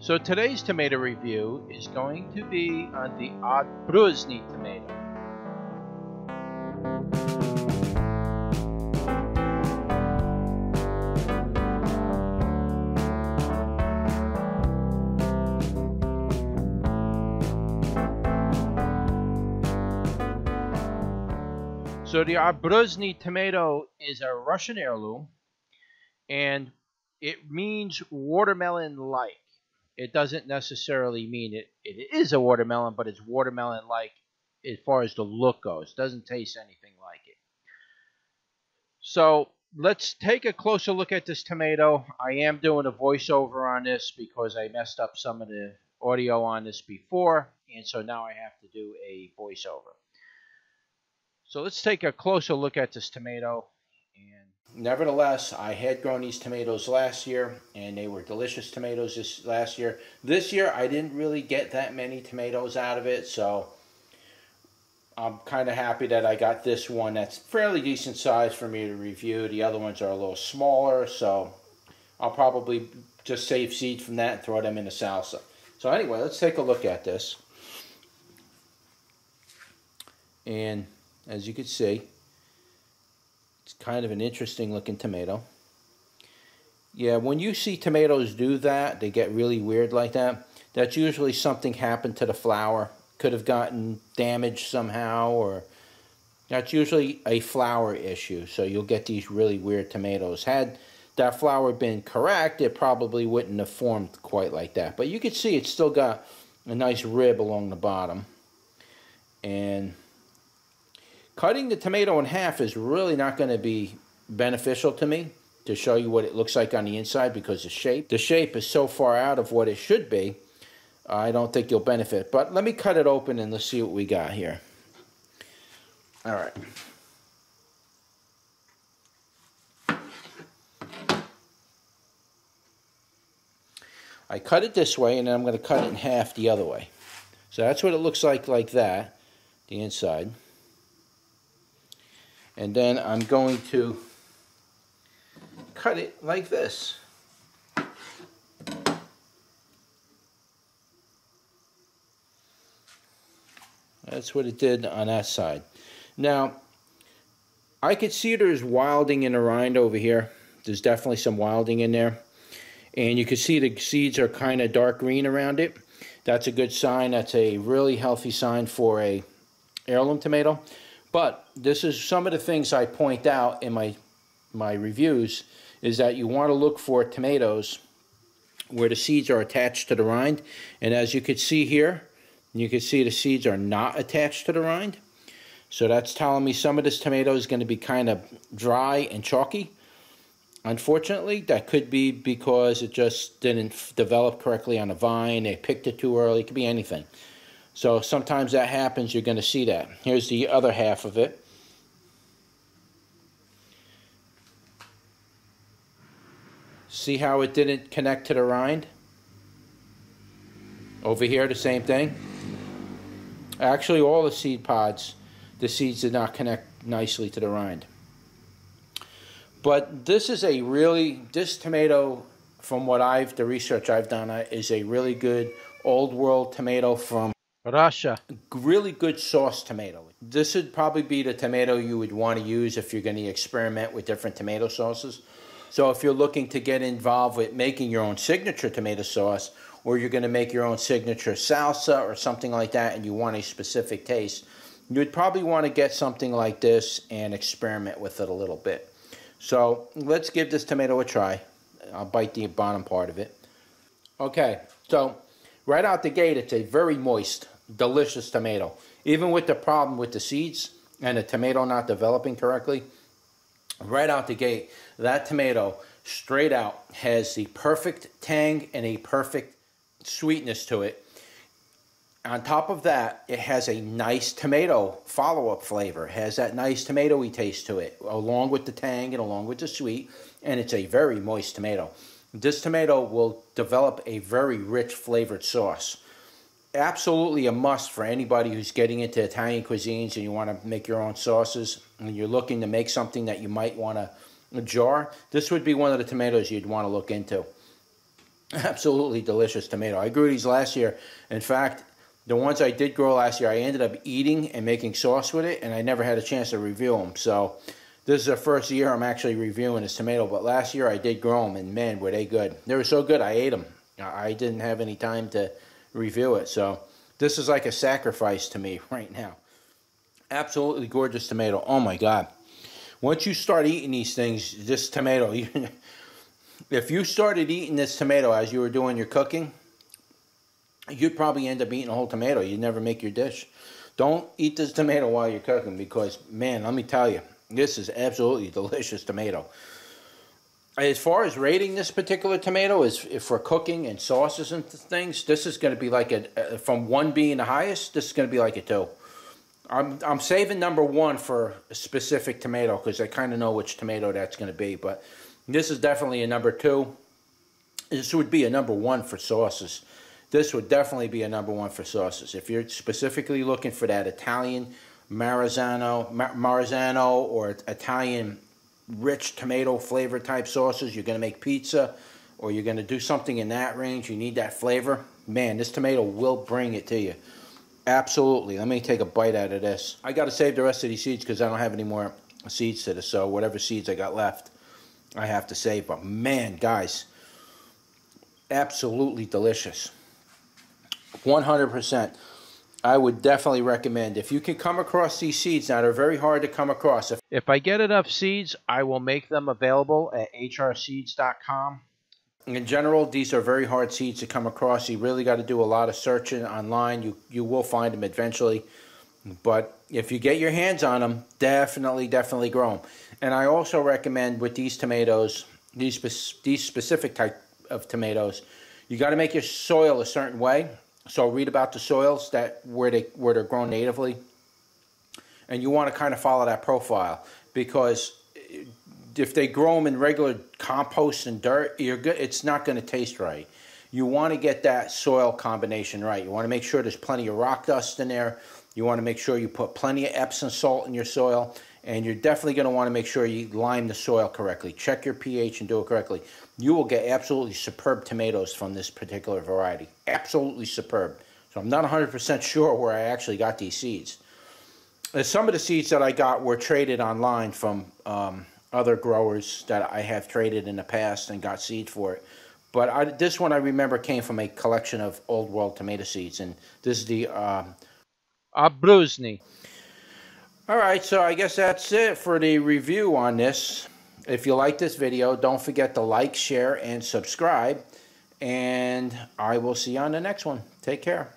So today's tomato review is going to be on the Arbuznyi tomato. So the Arbuznyi tomato is a Russian heirloom, and it means watermelon-like. It doesn't necessarily mean it is a watermelon, but it's watermelon-like as far as the look goes. It doesn't taste anything like it. So let's take a closer look at this tomato. I am doing a voiceover on this because I messed up some of the audio on this before, and so now I have to do a voiceover. So let's take a closer look at this tomato. And nevertheless, I had grown these tomatoes last year, and they were delicious tomatoes last year. This year, I didn't really get that many tomatoes out of it, so I'm kind of happy that I got this one that's fairly decent size for me to review. The other ones are a little smaller, so I'll probably just save seeds from that and throw them in the salsa. So anyway, let's take a look at this. And as you can see, it's kind of an interesting looking tomato. Yeah, when you see tomatoes do that, they get really weird like that. That's usually something happened to the flower. Could have gotten damaged somehow, or that's usually a flower issue. So you'll get these really weird tomatoes. Had that flower been correct, it probably wouldn't have formed quite like that. But you can see it's still got a nice rib along the bottom. And cutting the tomato in half is really not going to be beneficial to me to show you what it looks like on the inside, because the shape is so far out of what it should be. I don't think you'll benefit. But let me cut it open and let's see what we got here. All right. I cut it this way, and then I'm going to cut it in half the other way. So that's what it looks like that, the inside. And then I'm going to cut it like this. That's what it did on that side. Now, I could see there's wilding in the rind over here. There's definitely some wilding in there. And you can see the seeds are kind of dark green around it. That's a good sign. That's a really healthy sign for a heirloom tomato. But this is some of the things I point out in my reviews, is that you want to look for tomatoes where the seeds are attached to the rind. And as you can see here, you can see the seeds are not attached to the rind. So that's telling me some of this tomato is going to be kind of dry and chalky. Unfortunately, that could be because it just didn't develop correctly on the vine. They picked it too early. It could be anything. So sometimes that happens. You're going to see that. Here's the other half of it. See how it didn't connect to the rind? Over here, the same thing. Actually, all the seed pods, the seeds did not connect nicely to the rind. But this is this tomato, from the research I've done, is a really good old world tomato from Russia. Really good sauce tomato. This would probably be the tomato you would want to use if you're going to experiment with different tomato sauces. So if you're looking to get involved with making your own signature tomato sauce, or you're going to make your own signature salsa or something like that, and you want a specific taste, you would probably want to get something like this and experiment with it a little bit. So let's give this tomato a try. I'll bite the bottom part of it. Okay, so right out the gate, it's a very moist, delicious tomato. Even with the problem with the seeds and the tomato not developing correctly, right out the gate, that tomato straight out has the perfect tang and a perfect sweetness to it. On top of that, it has a nice tomato follow-up flavor. It has that nice tomatoey taste to it, along with the tang and along with the sweet, and it's a very moist tomato. This tomato will develop a very rich flavored sauce. Absolutely a must for anybody who's getting into Italian cuisines and you want to make your own sauces, and you're looking to make something that you might want to jar. This would be one of the tomatoes you'd want to look into. Absolutely delicious tomato. I grew these last year. In fact, the ones I did grow last year, I ended up eating and making sauce with it, and I never had a chance to review them. So this is the first year I'm actually reviewing this tomato, but last year I did grow them, and man, were they good. They were so good, I ate them. I didn't have any time to review it, so this is like a sacrifice to me right now. Absolutely gorgeous tomato. Oh my God. Once you start eating these things, this tomato, if you started eating this tomato as you were doing your cooking, you'd probably end up eating a whole tomato. You'd never make your dish. Don't eat this tomato while you're cooking because, man, let me tell you, this is absolutely delicious tomato. As far as rating this particular tomato is for cooking and sauces and things, this is going to be like from 1 being the highest, this is going to be like a 2. I'm saving number 1 for a specific tomato because I kind of know which tomato that's going to be, but this is definitely a number 2. This would be a number 1 for sauces. This would definitely be a number 1 for sauces. If you're specifically looking for that Italian Marzano or Italian rich tomato flavor type sauces, you're going to make pizza or you're going to do something in that range, you need that flavor, man, this tomato will bring it to you. Absolutely. Let me take a bite out of this. I got to save the rest of these seeds because I don't have any more seeds to this, so whatever seeds I got left, I have to save. But man, guys, absolutely delicious. 100%. I would definitely recommend, if you can come across these seeds. Now, they're very hard to come across. If I get enough seeds, I will make them available at hrseeds.com. In general, these are very hard seeds to come across. You really got to do a lot of searching online. You will find them eventually. But if you get your hands on them, definitely grow them. And I also recommend with these tomatoes, these specific type of tomatoes, you got to make your soil a certain way. So read about the soils where they're grown natively, and you want to kind of follow that profile, because if they grow them in regular compost and dirt, it's not going to taste right. You want to get that soil combination right. You want to make sure there's plenty of rock dust in there. You want to make sure you put plenty of Epsom salt in your soil, and you're definitely going to want to make sure you lime the soil correctly. Check your pH and do it correctly. You will get absolutely superb tomatoes from this particular variety. Absolutely superb. So I'm not 100% sure where I actually got these seeds. Some of the seeds that I got were traded online from other growers that I have traded in the past and got seeds for it. But this one I remember came from a collection of old world tomato seeds, and this is the Arbuznyi. All right, so I guess that's it for the review on this. If you like this video, don't forget to like, share, and subscribe. And I will see you on the next one. Take care.